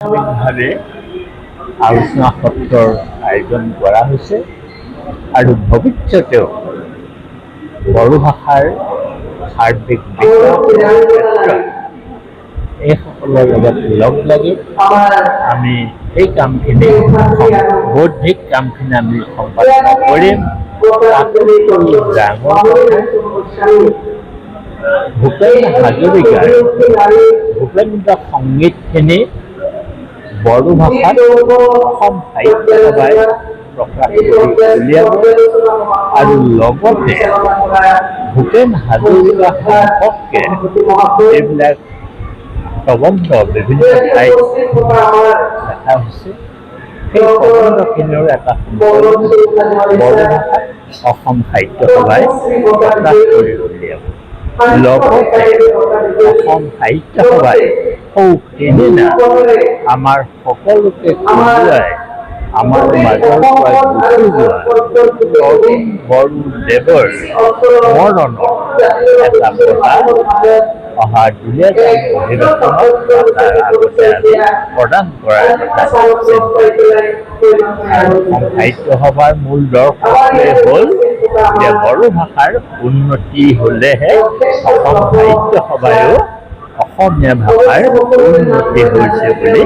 ভাৱে আলোচনা সত্ৰৰ আয়োজন কৰা হৈছে আৰু ভৱিষ্যতেও বড়ো ভাষাৰ সাৰ্বিক বিকাশৰ ক্ষেত্ৰত এইসকলৰ লগত লগ লাগি আমি এই কামখিনি বৌদ্ধিক কামখিনি আমি সম্পাদন কৰিম। ডাঙৰ ভূপেন হাজৰিকাৰ ভূপেন্দ্ৰ সংগীতখিনি বড়ো ভাষাত অসম সাহিত্য সভাই প্ৰকাশ কৰি উলিয়াব আৰু লগতে ভূপেন হাজৰিকা সম্পৰ্কে এইবিলাক প্ৰবন্ধ বিভিন্ন ঠাইত দেখা হৈছে। সেই প্ৰবন্ধখিনিৰ এটা বড়ো ভাষাত অসম সাহিত্য সভাই প্ৰকাশ কৰি উলিয়াব। লগতে অসম সাহিত্য সভাই সেইদিনা আমাৰ সকলোকে কঢ়িয়াই আমাৰ মাজৰ পৰা গুচি যোৱা তৰুণ বড়োদেৱৰ মৰণত এটা বঁটা অহা দুলীয়াজান অধিৱেশনত তাৰ আগতে আমি প্ৰদান কৰাৰ কথা অসম সাহিত্য সভাৰ মূল দৰ্শকটোৱে হ'ল যে বড়ো ভাষাৰ উন্নতি হ'লেহে অসম সাহিত্য সভায়ো অসমীয়া ভাষাৰ উন্নতি হৈছে বুলি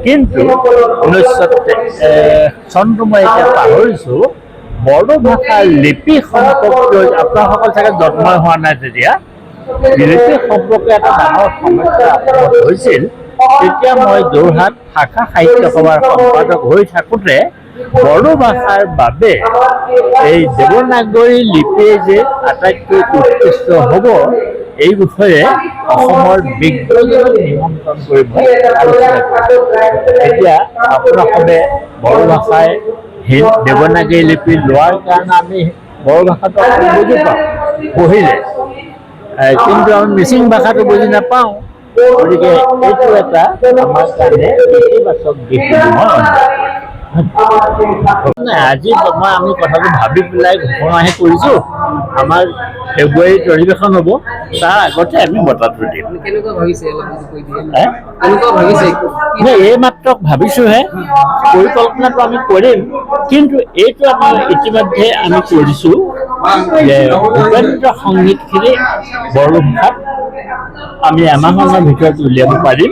কিন্তু 1900 চনটো মই এতিয়া পাহৰিছোঁ। বড়ো ভাষাৰ লিপি সম্পৰ্কে আপোনাসকল চাগে জন্মই হোৱা নাই তেতিয়া লিপি সম্পৰ্কে এটা ডাঙৰ সমস্যা হৈছিল। তেতিয়া মই যোৰহাট শাখা সাহিত্য সভাৰ সম্পাদক হৈ থাকোঁতে বড়ো ভাষাৰ বাবে এই দেৱনাগৰী লিপিয়ে যে আটাইতকৈ উৎকৃষ্ট হ'ব এই বিষয়ে অসমৰ বিজ্ঞজনক নিমন্ত্ৰণ কৰি মই আলোচনা কৰিছোঁ। এতিয়া আপোনালোকে বড়ো ভাষাই দেৱনাগৰী লিপি লোৱাৰ কাৰণে আমি বড়ো ভাষাটো বুজি পাওঁ পঢ়িলে, কিন্তু আমি মিচিং ভাষাটো বুজি নাপাওঁ। গতিকে এইটো এটা আমাৰ কাৰণে ইতিবাচক দিশ বুলি মই আজি আমি কথাটো ভাবি পেলাই ঘোষণাহে কৰিছোঁ। আমাৰ ফেব্ৰুৱাৰীত অধিৱেশন হ'ব, তাৰ আগতে আমি বঁটাটো দিম। এই মাত্ৰ ভাবিছোঁহে, পৰিকল্পনাটো আমি কৰিম, কিন্তু এইটো আমাৰ ইতিমধ্যে আমি কৰিছোঁ যে ভূপেন্দ্ৰ সংগীতখিনি বড়ো ভাষাত আমি এমাহমানৰ ভিতৰত উলিয়াব পাৰিম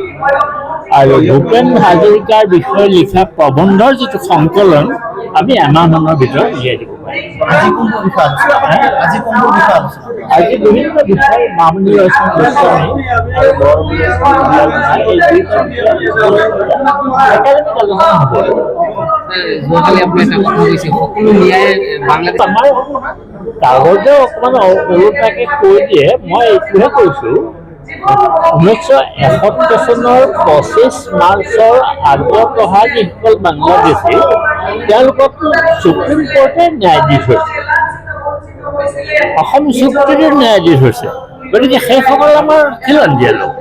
আৰু ভূপেন হাজৰিকাৰ বিষয়ে লিখা প্ৰবন্ধৰ যিটো সংকলন আমি এমাহমানৰ ভিতৰত উলিয়াই দিব পাৰিম। আজি বিভিন্ন বিষয় মামনি ৰয়চম গোস্বামী আৰু কাগজে অকণমান ওলোটাকে কৈ দিয়ে। মই এইটোহে কৈছোঁ, 1971 চনৰ 25 মাৰ্চৰ আগ্ৰহ যিসকল বাংলাদেশী তেওঁলোকক সুপ্ৰিম কোৰ্টে ন্যায় দি থৈছে, অসম চুক্তিতো ন্যায় দি থৈছে। গতিকে সেইসকল আমাৰ খিলঞ্জীয়া লোক।